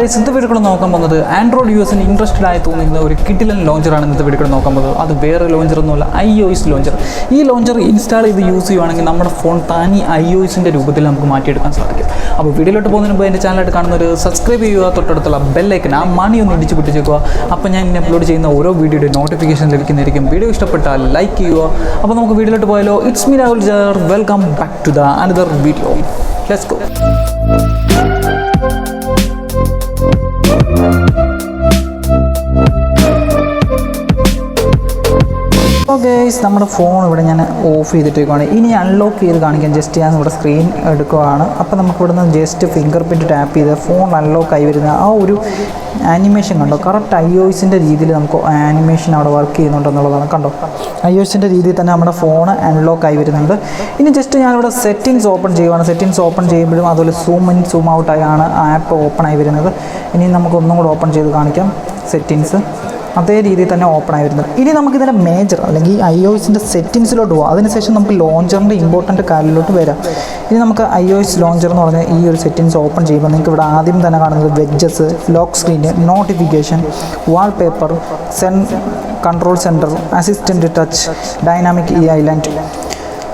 Guys, ഇന്നത്തെ video നോക്കാൻ പോകുന്നത് ആൻഡ്രോയിഡ് യൂസിന് ഇൻട്രസ്റ്റഡ് ആയി തോന്നുന്ന ഒരു കിഡിലൻ ലോഞ്ചറാണ് ഇന്നത്തെ വീഡിയോ നോക്കാൻ പോകുന്നത്. അത് വേറെ ലോഞ്ചർ ഒന്നുമല്ല, iOS ലോഞ്ചർ. ഈ ലോഞ്ചർ ഇൻസ്റ്റാൾ ചെയ്ത് യൂസ് ചെയ്യുവാണെങ്കിൽ നമ്മുടെ ഫോൺ താനി iOSൻ്റെ രൂപത്തിൽ നമുക്ക് മാറ്റിയെടുക്കാൻ സാധിക്കും. അപ്പോൾ വീഡിയോയിലോട്ട് പോകുന്നതിന് മുമ്പ് എൻ്റെ ചാനലായിട്ട് കാണുന്നവർ സബ്സ്ക്രൈബ് ചെയ്യുക, തൊട്ടടുത്തുള്ള ബെല്ലൈക്കൻ ആ മണി ഒന്ന് ഇടിച്ച് പിടിച്ചേക്കുക. അപ്പോൾ ഞാൻ ഇന്ന് അപ്ലോഡ് ചെയ്യുന്ന ഓരോ വീഡിയോയുടെ നോട്ടിഫിക്കേഷൻ ലഭിക്കുന്നതായിരിക്കും. വീഡിയോ ഇഷ്ടപ്പെട്ടാൽ ലൈക്ക് ചെയ്യുക. അപ്പോൾ നമുക്ക് വീഡിയോയിലോട്ട് പോയാലോ. ഇറ്റ്സ് മീ രാഹുൽ ജർ, welcome back to the another video. Let's go. Guys, നമ്മുടെ ഫോൺ ഇവിടെ ഞാൻ ഓഫ് ചെയ്തിട്ടേക്കുവാണ്. ഇനി അൺലോക്ക് ചെയ്ത് കാണിക്കാൻ ജസ്റ്റ് ഞാൻ ഇവിടെ സ്ക്രീൻ എടുക്കുകയാണ്. അപ്പോൾ നമുക്ക് ഇവിടെ നിന്ന് ജസ്റ്റ് ഫിംഗർ പ്രിൻറ്റ് ടാപ്പ് ചെയ്ത് ഫോൺ അൺലോക്ക് ആയി വരുന്ന ആ ഒരു ആനിമേഷൻ കണ്ടോ. കറക്റ്റ് iOSൻ്റെ രീതിയിൽ നമുക്ക് ആനിമേഷൻ അവിടെ വർക്ക് ചെയ്യുന്നുണ്ടെന്നുള്ളതാണ്. കണ്ടോ, iOSൻ്റെ രീതിയിൽ തന്നെ നമ്മുടെ ഫോൺ അൺലോക്ക് ആയി വരുന്നുണ്ട്. ഇനി ജസ്റ്റ് ഞാനിവിടെ സെറ്റിങ്സ് ഓപ്പൺ ചെയ്യുവാണ്. സെറ്റിങ്സ് ഓപ്പൺ ചെയ്യുമ്പോഴും അതുപോലെ സൂം ഇൻ സൂം ഔട്ടായാണ് ആപ്പ് ഓപ്പൺ ആയി വരുന്നത്. ഇനി നമുക്കൊന്നും കൂടെ ഓപ്പൺ ചെയ്ത് കാണിക്കാം. സെറ്റിങ്സ് അതേ രീതിയിൽ തന്നെ ഓപ്പൺ ആയി വരുന്നത്. ഇനി നമുക്കിതിൻ്റെ മേജർ അല്ലെങ്കിൽ iOSൻ്റെ സെറ്റിങ്സിലോട്ട് പോകാം. അതിനുശേഷം നമുക്ക് ലോഞ്ചറിൻ്റെ ഇമ്പോർട്ടൻറ്റ് കാര്യത്തിലോട്ട് വരാം. ഇനി നമുക്ക് iOS ലോഞ്ചർ എന്ന് പറഞ്ഞാൽ ഈ ഒരു സെറ്റിങ്സ് ഓപ്പൺ ചെയ്യുമ്പോൾ നിങ്ങൾക്ക് ഇവിടെ ആദ്യം തന്നെ കാണുന്നത് widgets, lock screen, notification, wallpaper, control center, assistant touch, dynamic island.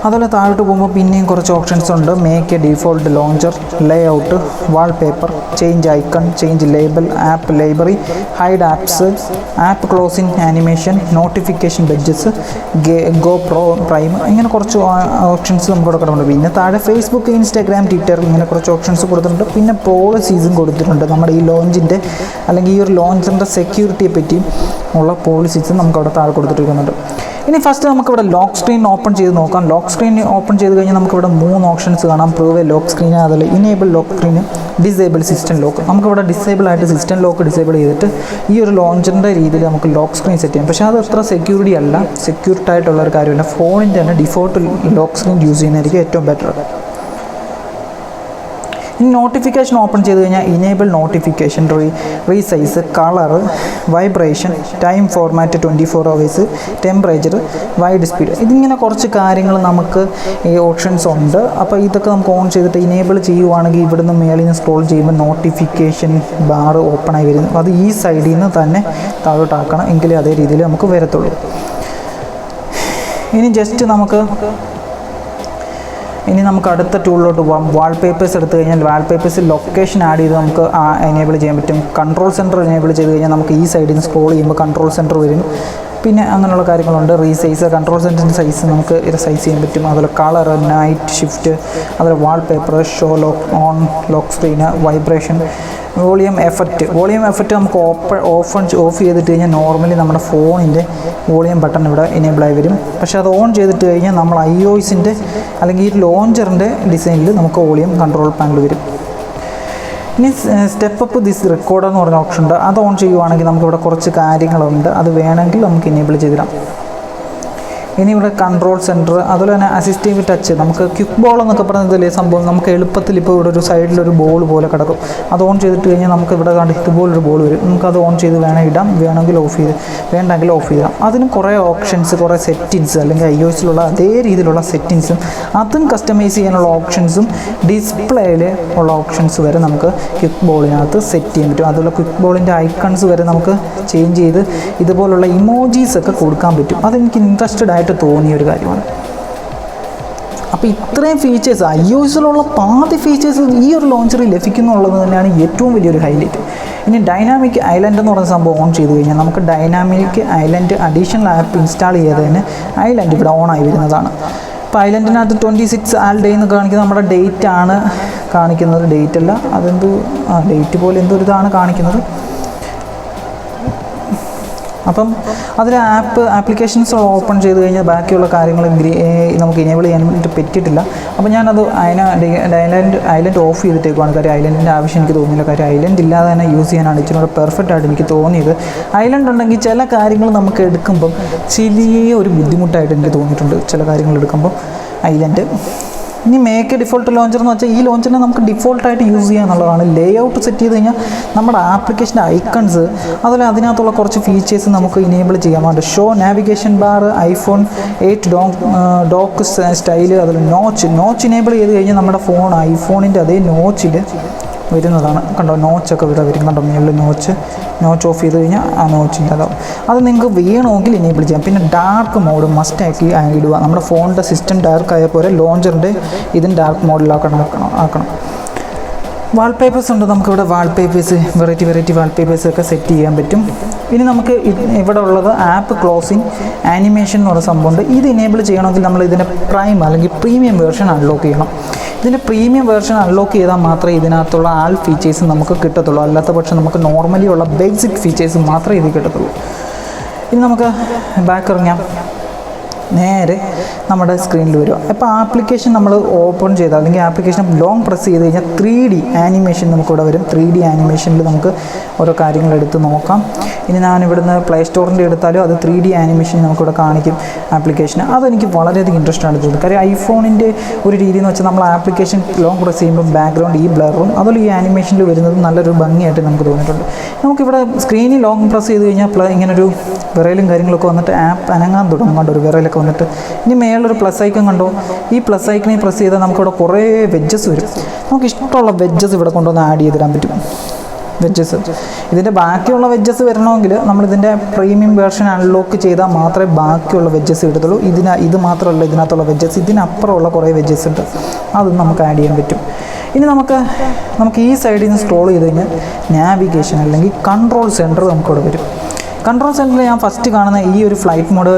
അതുപോലെ താഴോട്ട് പോകുമ്പോൾ പിന്നെയും കുറച്ച് ഓപ്ഷൻസ് ഉണ്ട്. Make a default launcher, layout, wallpaper, change icon, change label, app library, hide apps, app closing animation, notification badges, go pro prime, ഇങ്ങനെ കുറച്ച് options നമുക്ക് കൊടുക്കുന്നുണ്ട്. പിന്നെ താഴെ ഫേസ്ബുക്ക്, ഇൻസ്റ്റാഗ്രാം, ട്വിറ്റർ ഇങ്ങനെ കുറച്ച് ഓപ്ഷൻസ് കൊടുത്തിട്ടുണ്ട്. പിന്നെ പോളിസീസും കൊടുത്തിട്ടുണ്ട്. നമ്മുടെ ഈ ലോഞ്ചിൻ്റെ അല്ലെങ്കിൽ ഈ ഒരു ലോഞ്ചറിൻ്റെ സെക്യൂരിറ്റിയെ പറ്റി ഉള്ള പോളിസീസും നമുക്ക് അവിടെ താഴെ കൊടുത്തിരിക്കുന്നുണ്ട്. ഇനി ഫസ്റ്റ് നമുക്കിവിടെ ലോക്ക് സ്ക്രീൻ ഓപ്പൺ ചെയ്ത് നോക്കാം. ലോക്ക് സ്ക്രീൻ ഓപ്പൺ ചെയ്ത് കഴിഞ്ഞാൽ നമുക്കിവിടെ 3 ഓപ്ഷൻസ് കാണാം. പ്രൂവ് ലോക്ക് സ്ക്രീൻ, അതുപോലെ enable lock screen, disable system lock. നമുക്കിവിടെ ഡിസേബിൾ ആയിട്ട് സിസ്റ്റം ലോക്ക് ഡിസേബിൾ ചെയ്തിട്ട് ഈ ഒരു ലോഞ്ചറിൻ്റെ രീതിയിൽ നമുക്ക് ലോക്ക് സ്ക്രീൻ സെറ്റ് ചെയ്യാം. പക്ഷേ അത് അത്ര സെക്യൂരിറ്റി അല്ല, സെക്യൂർഡ് ആയിട്ടുള്ള ഒരു കാര്യമല്ല. ഫോണിൻ്റെ തന്നെ ഡിഫോൾട്ട് ലോക്ക് സ്ക്രീൻ യൂസ് ചെയ്യുന്നതായിരിക്കും ഏറ്റവും ബെറ്റർ. ഇനി നോട്ടിഫിക്കേഷൻ ഓപ്പൺ ചെയ്ത് കഴിഞ്ഞാൽ enable notification, resize, colour, vibration, time format 24 hours, temperature, wide speed, ഇതിങ്ങനെ കുറച്ച് കാര്യങ്ങൾ നമുക്ക് ഈ ഓപ്ഷൻസ് ഉണ്ട്. അപ്പോൾ ഇതൊക്കെ നമുക്ക് ഓൺ ചെയ്തിട്ട് ഇനേബിൾ ചെയ്യുവാണെങ്കിൽ ഇവിടുന്ന് മേളിൽ നിന്ന് സ്ക്രോൾ ചെയ്യുമ്പോൾ നോട്ടിഫിക്കേഷൻ ബാർ ഓപ്പൺ ആയി വരുന്നു. അത് ഈ സൈഡിൽ നിന്ന് തന്നെ താഴോട്ടാക്കണം, എങ്കിലേ അതേ രീതിയിൽ നമുക്ക് വരത്തുള്ളൂ. ഇനി നമുക്ക് അടുത്ത ടൂളിലോട്ട് പോകാം. വാൾപേപ്പേഴ്സ് എടുത്തു കഴിഞ്ഞാൽ വാൾപേപ്പേഴ്സിൽ ലൊക്കേഷൻ ആഡ് ചെയ്ത് നമുക്ക് എനേബിൾ ചെയ്യാൻ പറ്റും. കൺട്രോൾ സെൻറ്റർ എനേബിൾ ചെയ്ത് കഴിഞ്ഞാൽ നമുക്ക് ഈ സൈഡിൽ നിന്ന് സ്ക്രോൾ ചെയ്യുമ്പോൾ കൺട്രോൾ സെൻറ്റർ വരും. പിന്നെ അങ്ങനെയുള്ള കാര്യങ്ങളുണ്ട്. റീസൈസ്, കൺട്രോൾ സെൻറ്ററിൻ്റെ സൈസ് നമുക്ക് ഇത് സൈസ് ചെയ്യാൻ പറ്റും. അതുപോലെ കളർ, നൈറ്റ് ഷിഫ്റ്റ്, അതുപോലെ wallpaper, show lock, on lock screen, vibration, volume effect നമുക്ക് ഓഫ് ചെയ്തിട്ട് കഴിഞ്ഞാൽ നോർമലി നമ്മുടെ ഫോണിൻ്റെ വോളിയം ബട്ടൺ ഇവിടെ എനേബിളായി വരും. പക്ഷേ അത് ഓൺ ചെയ്തിട്ട് കഴിഞ്ഞാൽ നമ്മൾ iOSൻ്റെ അല്ലെങ്കിൽ ഈ ലോഞ്ചറിൻ്റെ ഡിസൈനിൽ നമുക്ക് വോളിയം കൺട്രോൾ പാനൽ വരും. ഇനി സ്റ്റെപ്പ് അപ്പ് ദിസ് റെക്കോർഡർ എന്ന് പറഞ്ഞ ഓപ്ഷൻ ഉണ്ട്. അത് ഓൺ ചെയ്യുവാണെങ്കിൽ നമുക്കിവിടെ കുറച്ച് കാര്യങ്ങളുണ്ട്. അത് വേണമെങ്കിൽ നമുക്ക് എനേബിൾ ചെയ്തിടാം. ഇനി ഇവിടെ കൺട്രോൾ സെൻറ്റർ, അതുപോലെ തന്നെ അസിസ്റ്റീവ് ടച്ച്, നമുക്ക് ക്വിക്ക് ബോൾ എന്നൊക്കെ പറയുന്നതിലെ സംഭവം നമുക്ക് എളുപ്പത്തിൽ ഇപ്പോൾ ഇവിടെ ഒരു സൈഡിലൊരു ബോൾ പോലെ കിടക്കും. അത് ഓൺ ചെയ്തിട്ട് കഴിഞ്ഞാൽ നമുക്ക് ഇവിടെ കണ്ട് ഇതുപോലൊരു ബോൾ വരും. നമുക്കത് ഓൺ ചെയ്ത് ഇടാം, വേണമെങ്കിൽ വേണ്ടെങ്കിൽ ഓഫ് ചെയ്താം. അതിനും കുറേ ഓപ്ഷൻസ്, കുറേ സെറ്റിങ്സ്, അല്ലെങ്കിൽ iOSലുള്ള അതേ രീതിയിലുള്ള സെറ്റിങ്സും അതും കസ്റ്റമൈസ് ചെയ്യാനുള്ള ഓപ്ഷൻസും ഡിസ്പ്ലേയിൽ ഉള്ള ഓപ്ഷൻസ് വരെ നമുക്ക് ക്വിക്ക് ബോളിനകത്ത് സെറ്റ് ചെയ്യാൻ പറ്റും. അതുപോലെ ക്വിക്ക് ബോളിൻ്റെ ഐക്കൺസ് വരെ നമുക്ക് ചേഞ്ച് ചെയ്ത് ഇതുപോലുള്ള ഇമോജീസ് ഒക്കെ കൊടുക്കാൻ പറ്റും. അതെനിക്ക് ഇൻട്രസ്റ്റഡ് ആയിട്ട് തോന്നിയ ഒരു കാര്യമാണ്. അപ്പോൾ ഇത്രയും ഫീച്ചേഴ്സ്, iOSലുള്ള പാതി ഫീച്ചേഴ്സ് ഈ ഒരു ലോഞ്ചറിൽ ലഭിക്കുന്നുള്ളത് തന്നെയാണ് ഏറ്റവും വലിയൊരു ഹൈലൈറ്റ്. ഇനി ഡൈനാമിക് ഐലൻഡ് എന്ന് പറയുന്ന സംഭവം ഓൺ ചെയ്ത് കഴിഞ്ഞാൽ നമുക്ക് dynamic island additional app install ചെയ്ത് തന്നെ ഐലൻഡ് ഇവിടെ ഓൺ ആയി വരുന്നതാണ്. ഇപ്പോൾ ഐലൻഡിനകത്ത് 26 ഡേ എന്ന് കാണിക്കുന്നത് നമ്മുടെ ഡേറ്റ് ആണ് കാണിക്കുന്നത്. ഡേറ്റ് അല്ല, ഡേറ്റ് പോലെ എന്തോ ഒരു ഇതാണ് കാണിക്കുന്നത്. അപ്പം അതിൽ ആപ്ലിക്കേഷൻസ് ഓപ്പൺ ചെയ്ത് കഴിഞ്ഞാൽ ബാക്കിയുള്ള കാര്യങ്ങൾ നമുക്ക് ഇനേബിൾ ചെയ്യാൻ വേണ്ടിയിട്ട് പറ്റിയിട്ടില്ല. അപ്പോൾ ഞാനത് ഐലൻഡ് ഓഫ് ചെയ്തിട്ടേക്കുവാണ്. കാര്യം ഐലൻഡിൻ്റെ ആവശ്യം എനിക്ക് തോന്നിയില്ല. കാര്യം ഐലൻഡ് ഇല്ലാതെ തന്നെ യൂസ് ചെയ്യാനാണ് ഇച്ചിരി കൂടെ പെർഫെക്റ്റ് ആയിട്ട് എനിക്ക് തോന്നിയത്. ഐലൻഡ് ഉണ്ടെങ്കിൽ ചില കാര്യങ്ങൾ നമുക്ക് എടുക്കുമ്പം ചെറിയൊരു ബുദ്ധിമുട്ടായിട്ട് എനിക്ക് തോന്നിയിട്ടുണ്ട്, ചില കാര്യങ്ങൾ എടുക്കുമ്പോൾ ഐലൻഡ്. ഇനി മേക്ക് ഡിഫോൾട്ട് ലോഞ്ചർ എന്ന് വെച്ചാൽ ഈ ലോഞ്ചറിനെ നമുക്ക് ഡിഫോൾട്ടായിട്ട് യൂസ് ചെയ്യുക എന്നുള്ളതാണ്. ലേ ഔട്ട് സെറ്റ് ചെയ്ത് കഴിഞ്ഞാൽ നമ്മുടെ ആപ്ലിക്കേഷൻ്റെ ഐക്കൺസ്, അതുപോലെ അതിനകത്തുള്ള കുറച്ച് ഫീച്ചേഴ്സ് നമുക്ക് ഇനേബിൾ ചെയ്യാൻ show navigation bar, iPhone 8 dock style, അതുപോലെ നോച്ച് ഇനേബിൾ ചെയ്ത് കഴിഞ്ഞാൽ നമ്മുടെ ഐഫോണിൻ്റെ അതേ നോച്ചിൽ വരുന്നതാണ്. കണ്ടോ, നോച്ചൊക്കെ ഇവിടെ വരും. കണ്ടോ, മേളിൽ നോച്ച് ഓഫ് ചെയ്ത് കഴിഞ്ഞാൽ ആ നോച്ചിൻ്റെ അതാവും. അത് നിങ്ങൾക്ക് വേണമെങ്കിൽ എനേബിൾ ചെയ്യാം. പിന്നെ ഡാർക്ക് മോഡ് മസ്റ്റാക്കി ഇടുക. നമ്മുടെ ഫോണിൻ്റെ സിസ്റ്റം ഡാർക്ക് ആയ പോലെ ലോഞ്ചറിൻ്റെ ഇതിന് ഡാർക്ക് മോഡിലാക്കണം. വാൾപേപ്പേഴ്സ് ഉണ്ട്. നമുക്കിവിടെ വാൾപേപ്പേഴ്സ് വെറൈറ്റി വാൾപേപ്പേഴ്സൊക്കെ സെറ്റ് ചെയ്യാൻ പറ്റും. ഇനി നമുക്ക് ഇവിടെ ഉള്ളത് ആപ്പ് ക്ലോസിങ് ആനിമേഷൻ എന്ന് പറയുന്ന സംഭവമുണ്ട്. ഇത് എനേബിൾ ചെയ്യണമെങ്കിൽ നമ്മൾ ഇതിൻ്റെ പ്രൈം അല്ലെങ്കിൽ പ്രീമിയം വേർഷൻ അൺലോക്ക് ചെയ്യണം. ഇതിൻ്റെ പ്രീമിയം വേർഷൻ അൺലോക്ക് ചെയ്താൽ മാത്രമേ ഇതിനകത്തുള്ള ആൾ ഫീച്ചേഴ്സ് നമുക്ക് കിട്ടത്തുള്ളൂ. അല്ലാത്ത പക്ഷം നമുക്ക് നോർമലി ഉള്ള ബേസിക് ഫീച്ചേഴ്സ് മാത്രമേ ഇത് കിട്ടത്തുള്ളൂ. ഇനി നമുക്ക് ബാക്ക് ഇറങ്ങാം. നേരെ നമ്മുടെ സ്ക്രീനിൽ വരിക. അപ്പോൾ ആപ്ലിക്കേഷൻ നമ്മൾ ഓപ്പൺ ചെയ്താൽ അല്ലെങ്കിൽ ആപ്ലിക്കേഷൻ ലോങ് പ്രസ് ചെയ്ത് കഴിഞ്ഞാൽ 3D ആനിമേഷൻ നമുക്കിവിടെ വരും. 3D ആനിമേഷനിൽ നമുക്ക് ഓരോ കാര്യങ്ങൾ എടുത്ത് നോക്കാം. ഇനി ഞാൻ ഇവിടുന്ന് പ്ലേ സ്റ്റോറിൻ്റെ എടുത്താലും അത് 3D ആനിമേഷൻ നമുക്കിവിടെ കാണിക്കും ആപ്ലിക്കേഷൻ. അതെനിക്ക് വളരെയധികം ഇൻട്രസ്റ്റ് ആണ് തോന്നുന്നത്. കാര്യം ഐഫോണിൻ്റെ ഒരു രീതി എന്ന് വെച്ചാൽ നമ്മൾ ആപ്ലിക്കേഷൻ ലോങ് പ്രസ് ചെയ്യുമ്പോൾ ബാക്ക്ഗ്രൗണ്ട് ഈ ബ്ലറും അതുപോലെ ഈ ആനിമേഷനിൽ വരുന്നത് നല്ലൊരു ഭംഗിയായിട്ട് നമുക്ക് തോന്നിയിട്ടുണ്ട്. നമുക്കിവിടെ സ്ക്രീനിൽ ലോങ് പ്രസ് ചെയ്ത് കഴിഞ്ഞാൽ ഇങ്ങനൊരു വിറയിലും കാര്യങ്ങളൊക്കെ വന്നിട്ട് ആപ്പ് അനങ്ങാൻ തുടങ്ങും. കണ്ടോ, ഒരു വിറയിലൊക്കെ വന്നിട്ട് ഇനി മേളൊരു പ്ലസ് ഐക്കൺ കണ്ടോ. ഈ പ്ലസ് ഐക്കണിൽ പ്രസ് ചെയ്താൽ നമുക്കിവിടെ കുറേ വെഡ്ജസ് വരും. നമുക്ക് ഇഷ്ടമുള്ള വെഡ്ജസ് ഇവിടെ കൊണ്ടുവന്ന് ആഡ് ചെയ്തിടാൻ പറ്റും. വെഡ്ജസ് ഇതിൻ്റെ ബാക്കിയുള്ള വെഡ്ജസ് വരണമെങ്കിൽ നമ്മളിതിൻ്റെ പ്രീമിയം വേർഷൻ അൺലോക്ക് ചെയ്താൽ മാത്രമേ ബാക്കിയുള്ള വെഡ്ജസ് കിട്ടത്തുള്ളൂ. ഇത് മാത്രമല്ല ഇതിനകത്തുള്ള വെഡ്ജസ്, ഇതിനപ്പുറമുള്ള കുറേ വെഡ്ജസ് ഉണ്ട്. അതും നമുക്ക് ആഡ് ചെയ്യാൻ പറ്റും. ഇനി നമുക്ക് ഈ സൈഡിൽ നിന്ന് സ്ക്രോൾ ചെയ്ത് കഴിഞ്ഞാൽ നാവിഗേഷൻ അല്ലെങ്കിൽ കൺട്രോൾ സെൻറ്റർ നമുക്കിവിടെ വരും. കൺട്രോൾ സെൻറ്ററിൽ ഞാൻ ഫസ്റ്റ് കാണുന്ന ഈ ഒരു ഫ്ലൈറ്റ് മോഡ്,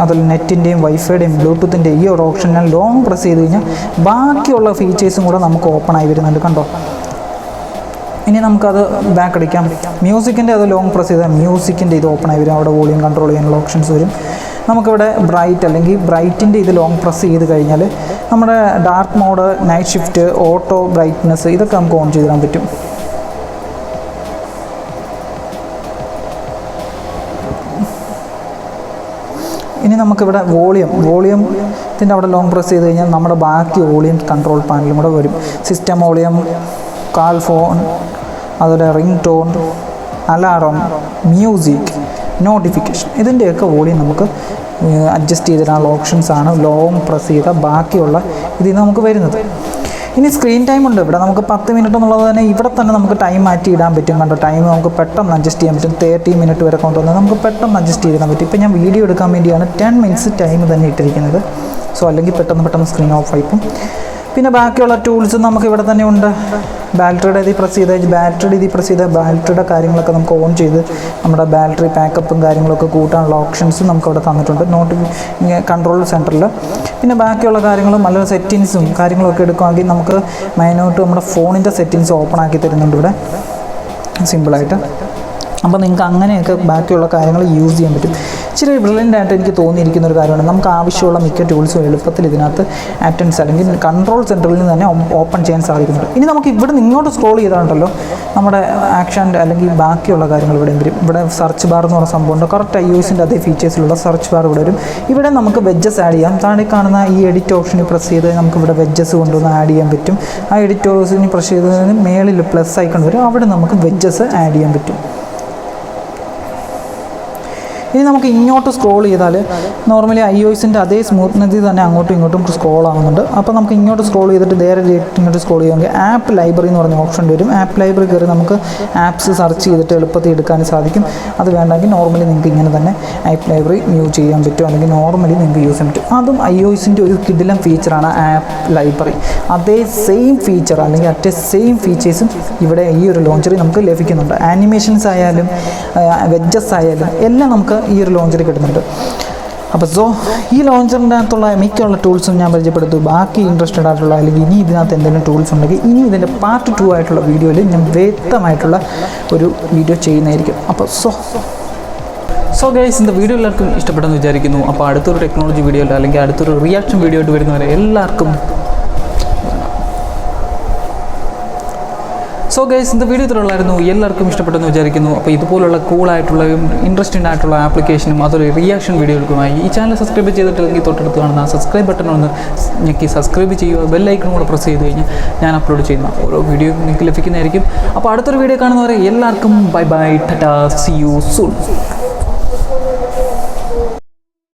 അതിൽ നെറ്റിൻ്റെയും വൈഫൈയുടെയും ബ്ലൂടൂത്തിൻ്റെയും ഈ ഒരു ഓപ്ഷൻ ഞാൻ ലോങ് പ്രസ് ചെയ്ത് കഴിഞ്ഞാൽ ബാക്കിയുള്ള ഫീച്ചേഴ്സും കൂടെ നമുക്ക് ഓപ്പൺ ആയി വരുന്നുണ്ട്. കണ്ടോ, ഇനി നമുക്കത് ബാക്ക് അടിക്കാം. മ്യൂസിക്കിൻ്റെ അത് ലോങ് പ്രസ് ചെയ്താൽ മ്യൂസിക്കിൻ്റെ ഇത് ഓപ്പൺ ആയി വരും. അവിടെ വോളിയം കൺട്രോൾ ചെയ്യാനുള്ള ഓപ്ഷൻസ് വരും. നമുക്കിവിടെ ബ്രൈറ്റ് അല്ലെങ്കിൽ ബ്രൈറ്റിൻ്റെ ഇത് ലോങ് പ്രസ് ചെയ്ത് കഴിഞ്ഞാൽ നമ്മുടെ dark mode, night shift, auto brightness ഇതൊക്കെ നമുക്ക് ഓൺ ചെയ്തിടാൻ പറ്റും. ഇനി നമുക്കിവിടെ വോളിയത്തിൻ്റെ അവിടെ ലോങ് പ്രസ് ചെയ്ത് കഴിഞ്ഞാൽ നമ്മുടെ ബാക്കി വോളിയം കൺട്രോൾ പാനലും കൂടെ വരും. സിസ്റ്റം വോളിയം, കാൾ ഫോൺ, അതുപോലെ ring tone, alarm, music, notification ഇതിൻ്റെയൊക്കെ വോളിയം നമുക്ക് അഡ്ജസ്റ്റ് ചെയ്തിടാനുള്ള ഓപ്ഷൻസാണ് ലോങ് പ്രസ് ചെയ്താൽ ബാക്കിയുള്ള ഇതിൽ നമുക്ക് വരുന്നത്. ഇനി സ്ക്രീൻ ടൈം ഉണ്ട്. ഇവിടെ നമുക്ക് 10 മിനിറ്റ് എന്നുള്ളത് തന്നെ ഇവിടെ തന്നെ നമുക്ക് ടൈം മാറ്റി ഇടാൻ പറ്റും. കണ്ടോ, ടൈം നമുക്ക് പെട്ടെന്ന് അഡ്ജസ്റ്റ് ചെയ്യാൻ പറ്റും. 30 മിനിറ്റ് വരെ കൊണ്ടുവന്നാൽ നമുക്ക് പെട്ടെന്ന് അഡ്ജസ്റ്റ് ചെയ്തിടാൻ പറ്റും. ഇപ്പോൾ ഞാൻ വീഡിയോ എടുക്കാൻ വേണ്ടിയാണ് 10 മിനിറ്റ്സ് ടൈം തന്നെ ഇട്ടിരിക്കുന്നത്. സോ അല്ലെങ്കിൽ പെട്ടെന്ന് സ്ക്രീൻ ഓഫ് ആയിപ്പോൾ. പിന്നെ ബാക്കിയുള്ള ടൂൾസ് നമുക്ക് ഇവിടെ തന്നെ ഉണ്ട്. ബാറ്ററിയുടെ ഇതിൽ പ്രസ് ചെയ്താൽ ബാറ്ററിയുടെ കാര്യങ്ങളൊക്കെ നമുക്ക് ഓൺ ചെയ്ത് നമ്മുടെ ബാറ്ററി പാക്കപ്പും കാര്യങ്ങളൊക്കെ കൂട്ടാനുള്ള ഓപ്ഷൻസും നമുക്ക് ഇവിടെ തന്നിട്ടുണ്ട് കൺട്രോൾ സെൻറ്ററിൽ. പിന്നെ ബാക്കിയുള്ള കാര്യങ്ങളും നല്ല സെറ്റിങ്സും കാര്യങ്ങളൊക്കെ എടുക്കുകയാണെങ്കിൽ നമുക്ക് മെയിനായിട്ട് നമ്മുടെ ഫോണിൻ്റെ സെറ്റിങ്സ് ഓപ്പൺ ആക്കി തരുന്നുണ്ട് ഇവിടെ സിമ്പിളായിട്ട്. അപ്പോൾ നിങ്ങൾക്ക് അങ്ങനെയൊക്കെ ബാക്കിയുള്ള കാര്യങ്ങൾ യൂസ് ചെയ്യാൻ പറ്റും. ഇച്ചിരി ബ്രില്യൻ്റ് ആയിട്ട് എനിക്ക് തോന്നിയിരിക്കുന്ന ഒരു കാര്യമാണ്, നമുക്ക് ആവശ്യമുള്ള മിക്ക ടൂൾസും എളുപ്പത്തിൽ ഇതിനകത്ത് ആറ്റൻസ് അല്ലെങ്കിൽ കൺട്രോൾ സെൻറ്ററിൽ നിന്ന് തന്നെ ഓപ്പൺ ചെയ്യാൻ സാധിക്കുന്നുണ്ട്. ഇനി നമുക്ക് ഇവിടെ നിന്ന് ഇങ്ങോട്ട് സ്ക്രോൾ ചെയ്താലുണ്ടല്ലോ നമ്മുടെ ആക്ഷൻ്റെ അല്ലെങ്കിൽ ബാക്കിയുള്ള കാര്യങ്ങൾ ഇവിടെ വരും. ഇവിടെ സെർച്ച് ബാർ എന്ന് പറഞ്ഞ സംഭവമുണ്ട്. കറക്റ്റ് iOSൻ്റെ അതേ ഫീച്ചേഴ്സിലുള്ള സെർച്ച് ബാർ ഇവിടെ വരും. ഇവിടെ നമുക്ക് വെഡ്ജസ് ആഡ് ചെയ്യാം. താഴെ കാണുന്ന ഈ എഡിറ്റ് ഓപ്ഷനിൽ പ്രസ് ചെയ്ത് നമുക്ക് ഇവിടെ വെഡ്ജസ് കൊണ്ടുവന്ന് ആഡ് ചെയ്യാൻ പറ്റും. ആ എഡിറ്റ് ഓപ്ഷനിൽ പ്രസ് ചെയ്തതിന് മേളിൽ പ്ലസ് ഐക്കൺ വരും. അവിടെ നമുക്ക് വെഡ്ജസ് ആഡ് ചെയ്യാൻ പറ്റും. ഇനി നമുക്ക് ഇങ്ങോട്ട് സ്ക്രോൾ ചെയ്താൽ നോർമലി iOSൻ്റെ അതേ സ്മൂത്ത്നെസ്സിൽ തന്നെ അങ്ങോട്ടും ഇങ്ങോട്ടും സ്ക്രോൾ ആവുന്നുണ്ട്. അപ്പോൾ നമുക്ക് ഇങ്ങോട്ട് സ്ക്രോൾ ചെയ്തിട്ട് നേരെ ഇങ്ങോട്ട് സ്ക്രോൾ ചെയ്യുമെങ്കിൽ ആപ്പ് ലൈബ്രറി എന്ന് പറഞ്ഞ ഓപ്ഷൻ വരും. ആപ്പ് ലൈബ്രറി കയറി നമുക്ക് ആപ്സ് സെർച്ച് ചെയ്തിട്ട് എളുപ്പത്തിൽ എടുക്കാൻ സാധിക്കും. അത് വേണ്ടെങ്കിൽ നോർമലി നിങ്ങൾക്ക് ഇങ്ങനെ തന്നെ ആപ്പ് ലൈബ്രറി യൂസ് ചെയ്യാൻ പറ്റും, അല്ലെങ്കിൽ നോർമലി നിങ്ങൾക്ക് യൂസ് ചെയ്യാൻ പറ്റും. അതും iOSൻ്റെ ഒരു കിടിലം ഫീച്ചറാണ് ആപ്പ് ലൈബ്രറി. അതേ സെയിം ഫീച്ചർ അല്ലെങ്കിൽ സെയിം ഫീച്ചേഴ്സും ഇവിടെ ഈ ഒരു ലോഞ്ചറിൽ നമുക്ക് ലഭിക്കുന്നുണ്ട്. ആനിമേഷൻസ് ആയാലും വെഡ്ജസ് ആയാലും എല്ലാം നമുക്ക് ഈ ഒരു ലോഞ്ചറിൽ കിട്ടുന്നുണ്ട്. അപ്പോൾ ഈ ലോഞ്ചറിൻ്റെ അകത്തുള്ള മിക്കുള്ള ടൂൾസും ഞാൻ പരിചയപ്പെടുത്തു. ബാക്കി ഇൻട്രസ്റ്റഡ് ആയിട്ടുള്ള അല്ലെങ്കിൽ ഇനി ഇതിനകത്ത് എന്തെങ്കിലും ടൂൾസ് ഉണ്ടെങ്കിൽ ഇനി ഇതിൻ്റെ പാർട്ട് 2 ആയിട്ടുള്ള വീഡിയോയിൽ ഞാൻ വ്യക്തമായിട്ടുള്ള ഒരു വീഡിയോ ചെയ്യുന്നതായിരിക്കും. അപ്പോൾ സോ ഗൈസ്, இந்த വീഡിയോ എല്ലാവർക്കും ഇഷ്ടപ്പെട്ടെന്ന് വിചാരിക്കുന്നു. അപ്പോൾ അടുത്തൊരു ടെക്നോളജി വീഡിയോ അല്ലെങ്കിൽ അടുത്തൊരു റിയാക്ഷൻ വീഡിയോ ആയിട്ട് വരുന്നവരെ എല്ലാവർക്കും സോ ഗൈസ്, இந்த വീഡിയോ ഇത്രയുള്ളായിരുന്നു. എല്ലാവർക്കും ഇഷ്ടപ്പെട്ടെന്ന് വിചാരിക്കുന്നു. അപ്പോൾ ഇതുപോലുള്ള കൂളായിട്ടുള്ള ഇൻട്രസ്റ്റിംഗ് ആയിട്ടുള്ള ആപ്ലിക്കേഷനും അതൊരു റിയാക്ഷൻ വീഡിയോകൾക്കുമായി ഈ ചാനൽ സബ്സ്ക്രൈബ് ചെയ്തിട്ടില്ലെങ്കിൽ തൊട്ടടുത്ത് കാണുന്ന സബ്സ്ക്രൈബ് ബട്ടൺ ഒന്ന് ഞെക്കി സബ്സ്ക്രൈബ് ചെയ്യുക. ബെല്ലൈക്കണും കൂടെ പ്രസ് ചെയ്ത് കഴിഞ്ഞാൽ ഞാൻ അപ്ലോഡ് ചെയ്യുന്ന ഓരോ വീഡിയോ നിങ്ങൾക്ക് ലഭിക്കുന്നതായിരിക്കും. അപ്പോൾ അടുത്തൊരു വീഡിയോ കാണുന്നവരെ എല്ലാവർക്കും bye bye, tata, see you soon.